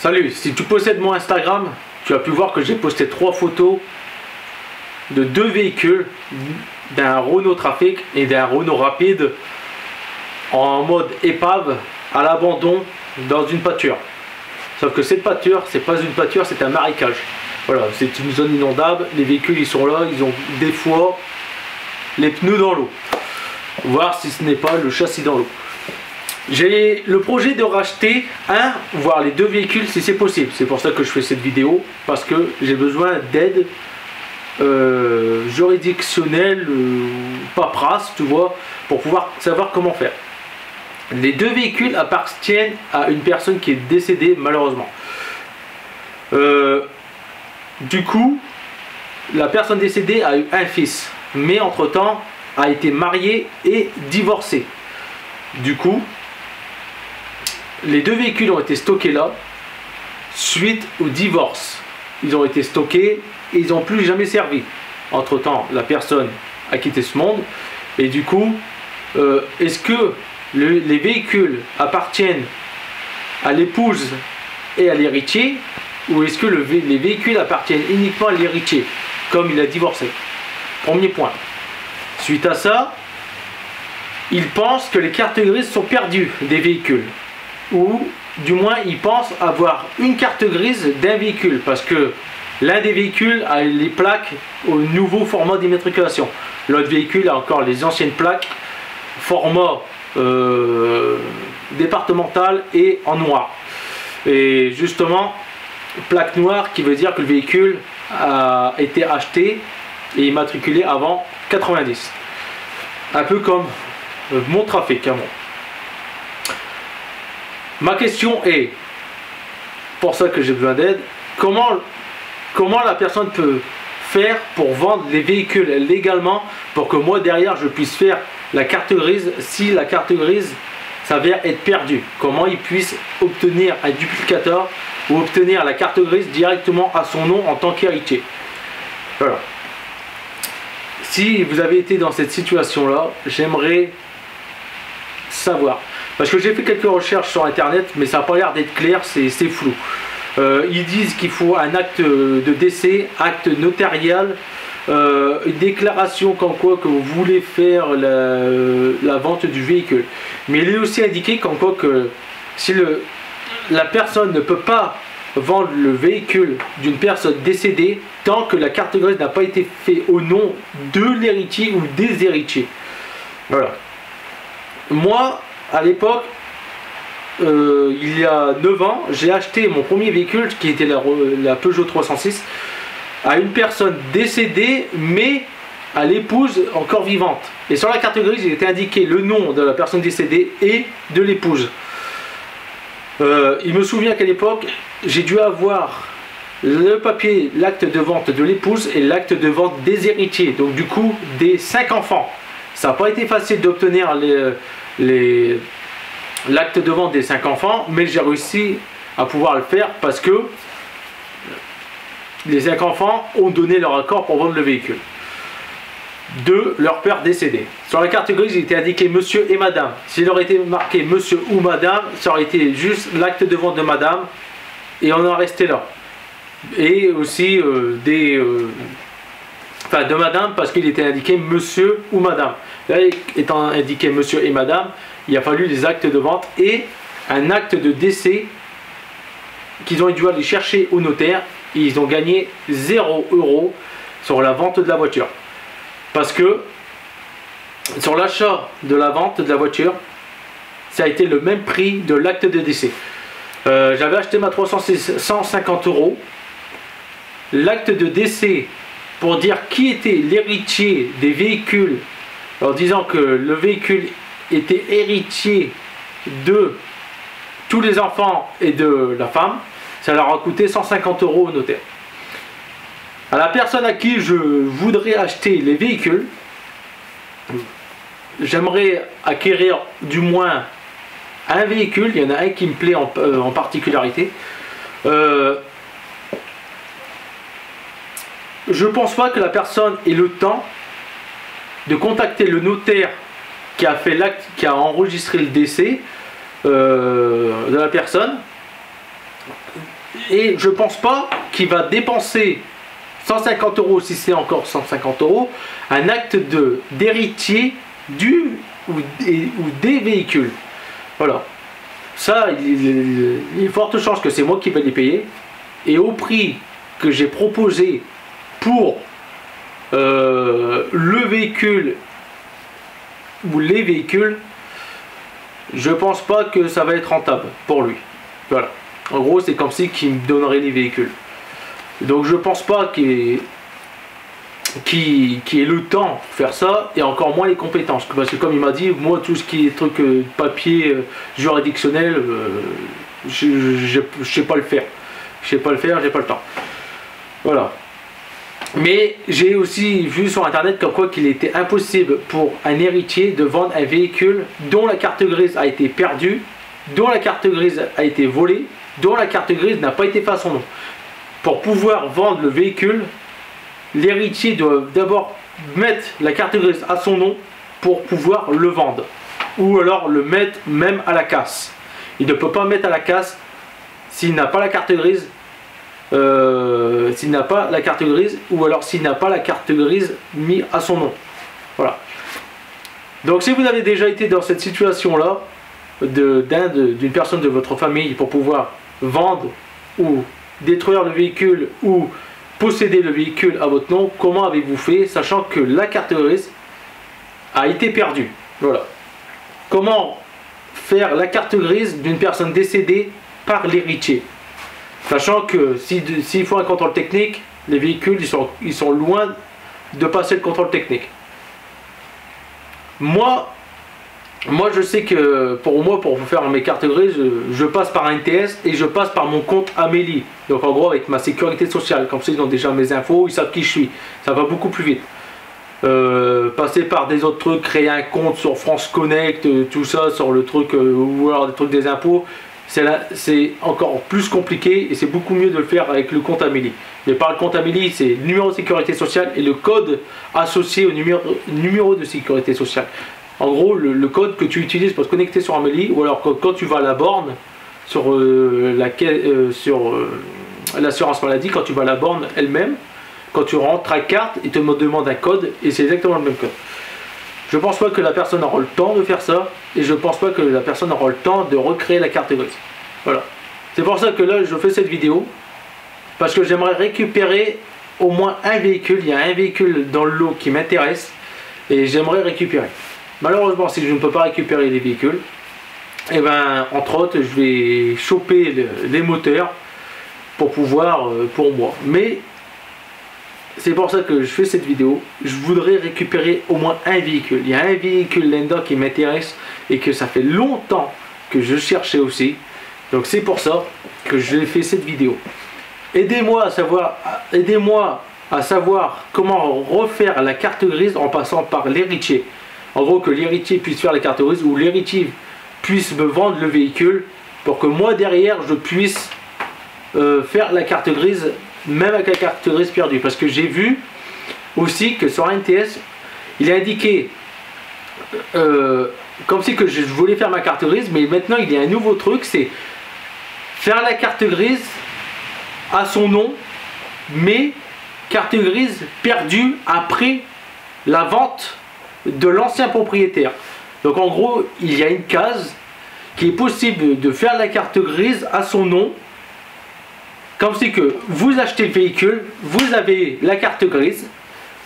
Salut, si tu possèdes mon Instagram, tu as pu voir que j'ai posté 3 photos de 2 véhicules, d'un Renault Trafic et d'un Renault Rapide en mode épave à l'abandon dans une pâture. Sauf que cette pâture, c'est pas une pâture, c'est un marécage. Voilà, c'est une zone inondable, les véhicules ils sont là, ils ont des fois les pneus dans l'eau. Voir si ce n'est pas le châssis dans l'eau. J'ai le projet de racheter un, voire les 2 véhicules si c'est possible. C'est pour ça que je fais cette vidéo, parce que j'ai besoin d'aide juridictionnelle, paperasse, tu vois, pour pouvoir savoir comment faire. Les 2 véhicules appartiennent à une personne qui est décédée malheureusement. Du coup, la personne décédée a eu un fils, mais entre temps a été mariée et divorcée. Du coup, les 2 véhicules ont été stockés là suite au divorce. Ils ont été stockés et ils n'ont plus jamais servi. Entre temps, la personne a quitté ce monde et du coup, est-ce que les véhicules appartiennent à l'épouse et à l'héritier, ou est-ce que les véhicules appartiennent uniquement à l'héritier comme il a divorcé? Premier point. Suite à ça, il pense que les cartes grises sont perdues des véhicules, ou du moins il pense avoir une carte grise d'un véhicule, parce que l'un des véhicules a les plaques au nouveau format d'immatriculation, l'autre véhicule a encore les anciennes plaques format départemental et en noir. Et justement, plaque noire qui veut dire que le véhicule a été acheté et immatriculé avant 90. Un peu comme mon Trafic à moi. Ma question est, pour ça que j'ai besoin d'aide, comment la personne peut faire pour vendre les véhicules légalement, pour que moi derrière je puisse faire la carte grise si la carte grise s'avère être perdue. Comment il puisse obtenir un duplicateur ou obtenir la carte grise directement à son nom en tant qu'héritier. Voilà. Si vous avez été dans cette situation là, j'aimerais savoir, parce que j'ai fait quelques recherches sur internet mais ça n'a pas l'air d'être clair, c'est flou. Ils disent qu'il faut un acte de décès, acte notarial, une déclaration comme quoi que vous voulez faire la vente du véhicule. Mais il est aussi indiqué comme quoi que si la personne ne peut pas vendre le véhicule d'une personne décédée tant que la carte grise n'a pas été faite au nom de l'héritier ou des héritiers. Voilà. Moi, à l'époque, il y a 9 ans, j'ai acheté mon premier véhicule qui était la Peugeot 306 à une personne décédée mais à l'épouse encore vivante. Et sur la carte grise, il était indiqué le nom de la personne décédée et de l'épouse. Il me souvient qu'à l'époque, j'ai dû avoir le papier, l'acte de vente de l'épouse et l'acte de vente des héritiers, donc du coup des 5 enfants. Ça n'a pas été facile d'obtenir l'acte de vente des 5 enfants, mais j'ai réussi à pouvoir le faire parce que les 5 enfants ont donné leur accord pour vendre le véhicule de leur père décédé. Sur la carte grise, il était indiqué monsieur et madame. S'il aurait été marqué monsieur ou madame, ça aurait été juste l'acte de vente de madame et on en restait là. Et aussi de madame parce qu'il était indiqué monsieur ou madame. Là, étant indiqué monsieur et madame, il a fallu les actes de vente et un acte de décès qu'ils ont dû aller chercher au notaire. Et ils ont gagné 0 € sur la vente de la voiture. Parce que sur l'achat de la vente de la voiture, ça a été le même prix de l'acte de décès. J'avais acheté ma 306 150 €. L'acte de décès pour dire qui était l'héritier des véhicules, en disant que le véhicule était héritier de tous les enfants et de la femme, ça leur a coûté 150 € au notaire. À la personne à qui je voudrais acheter les véhicules, j'aimerais acquérir du moins un véhicule. Il y en a un qui me plaît en particularité. Je pense pas que la personne ait le temps de contacter le notaire qui a fait l'acte, qui a enregistré le décès de la personne, Et je pense pas qu'il va dépenser 150 €, si c'est encore 150 €, un acte d'héritier du ou des véhicules. Voilà. Ça, il y a forte chance que c'est moi qui vais les payer. Et au prix que j'ai proposé pour le véhicule ou les véhicules, je pense pas que ça va être rentable pour lui. Voilà. En gros, c'est comme si qu'il me donnerait les véhicules. Donc je pense pas qu'il ait le temps pour faire ça, et encore moins les compétences. Parce que comme il m'a dit, moi tout ce qui est truc papier juridictionnel, je sais pas le faire. Je sais pas le faire, j'ai pas le temps. Voilà. Mais j'ai aussi vu sur internet comme quoi qu'il était impossible pour un héritier de vendre un véhicule dont la carte grise a été perdue, dont la carte grise a été volée, dont la carte grise n'a pas été faite à son nom. Pour pouvoir vendre le véhicule, l'héritier doit d'abord mettre la carte grise à son nom pour pouvoir le vendre. Ou alors le mettre même à la casse. Il ne peut pas mettre à la casse s'il n'a pas la carte grise. S'il n'a pas la carte grise, ou alors s'il n'a pas la carte grise mise à son nom. Voilà. Donc si vous avez déjà été dans cette situation là d'une personne de votre famille pour pouvoir vendre ou détruire le véhicule ou posséder le véhicule à votre nom, comment avez-vous fait, sachant que la carte grise a été perdue? Voilà. Comment faire la carte grise d'une personne décédée par l'héritier? Sachant que s'il faut un contrôle technique, les véhicules ils sont loin de passer le contrôle technique. Moi je sais que pour faire mes cartes grises, je passe par un NTS et je passe par mon compte Amélie. Donc en gros avec ma sécurité sociale, comme ça ils ont déjà mes infos, ils savent qui je suis. Ça va beaucoup plus vite. Passer par des autres trucs, créer un compte sur France Connect, tout ça, sur le truc, ou alors des trucs des impôts, c'est encore plus compliqué et c'est beaucoup mieux de le faire avec le compte Amélie. Mais par le compte Amélie, c'est le numéro de sécurité sociale et le code associé au numéro de sécurité sociale. En gros, le code que tu utilises pour te connecter sur Amélie, ou alors quand tu vas à la borne sur l'assurance maladie, quand tu vas à la borne elle-même, quand tu rentres ta carte, il te demande un code et c'est exactement le même code. Je pense pas que la personne aura le temps de faire ça, et je pense pas que la personne aura le temps de recréer la carte grise. Voilà. C'est pour ça que là je fais cette vidéo, parce que j'aimerais récupérer au moins un véhicule. Il y a un véhicule dans le lot qui m'intéresse et j'aimerais récupérer. Malheureusement, si je ne peux pas récupérer les véhicules, et ben entre autres je vais choper les moteurs pour pouvoir pour moi. Mais c'est pour ça que je fais cette vidéo. Je voudrais récupérer au moins un véhicule. Il y a un véhicule Lenda qui m'intéresse et que ça fait longtemps que je cherchais aussi. Donc c'est pour ça que je fais cette vidéo. Aidez-moi à savoir comment refaire la carte grise en passant par l'héritier. En gros, que l'héritier puisse faire la carte grise ou l'héritier puisse me vendre le véhicule pour que moi derrière je puisse faire la carte grise, même avec la carte grise perdue. Parce que j'ai vu aussi que sur NTS il est indiqué comme si que je voulais faire ma carte grise, mais maintenant il y a un nouveau truc, c'est faire la carte grise à son nom, mais carte grise perdue après la vente de l'ancien propriétaire. Donc en gros il y a une case qui est possible de faire la carte grise à son nom, comme si que vous achetez le véhicule, vous avez la carte grise,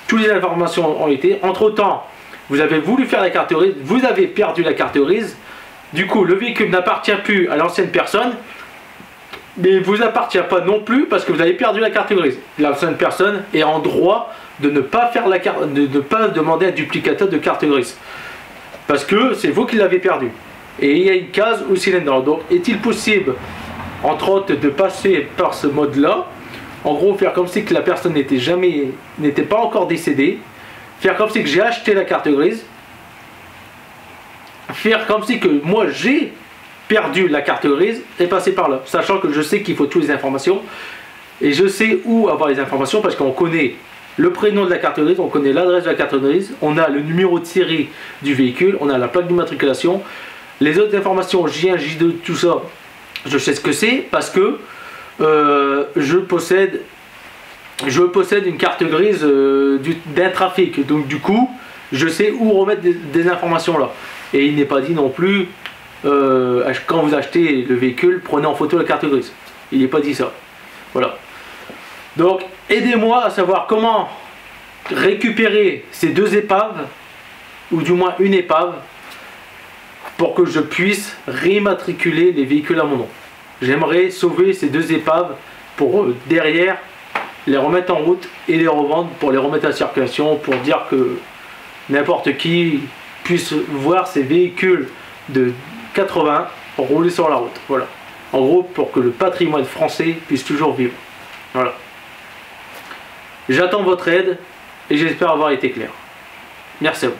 toutes les informations ont été, entre temps vous avez voulu faire la carte grise, vous avez perdu la carte grise, du coup le véhicule n'appartient plus à l'ancienne personne, mais il ne vous appartient pas non plus parce que vous avez perdu la carte grise. L'ancienne personne est en droit de ne pas faire la carte, de ne pas demander un duplicateur de carte grise, parce que c'est vous qui l'avez perdu. Et il y a une case aussi là-dedans. Donc est-il possible, entre autres, de passer par ce mode là, en gros faire comme si que la personne n'était pas encore décédée, faire comme si que j'ai acheté la carte grise, faire comme si que moi j'ai perdu la carte grise et passer par là, sachant que je sais qu'il faut toutes les informations et je sais où avoir les informations parce qu'on connaît le prénom de la carte grise, on connaît l'adresse de la carte grise, on a le numéro de série du véhicule, on a la plaque d'immatriculation, les autres informations J1, J2, tout ça, je sais ce que c'est parce que je possède une carte grise d'un trafic. Donc du coup, je sais où remettre des informations là. Et il n'est pas dit non plus, quand vous achetez le véhicule, prenez en photo la carte grise. Il n'est pas dit ça. Voilà. Donc, aidez-moi à savoir comment récupérer ces 2 épaves, ou du moins une épave, pour que je puisse réimmatriculer les véhicules à mon nom. J'aimerais sauver ces 2 épaves pour derrière les remettre en route et les revendre pour les remettre à circulation, pour dire que n'importe qui puisse voir ces véhicules de 80 rouler sur la route. Voilà. En gros, pour que le patrimoine français puisse toujours vivre. Voilà. J'attends votre aide et j'espère avoir été clair. Merci à vous.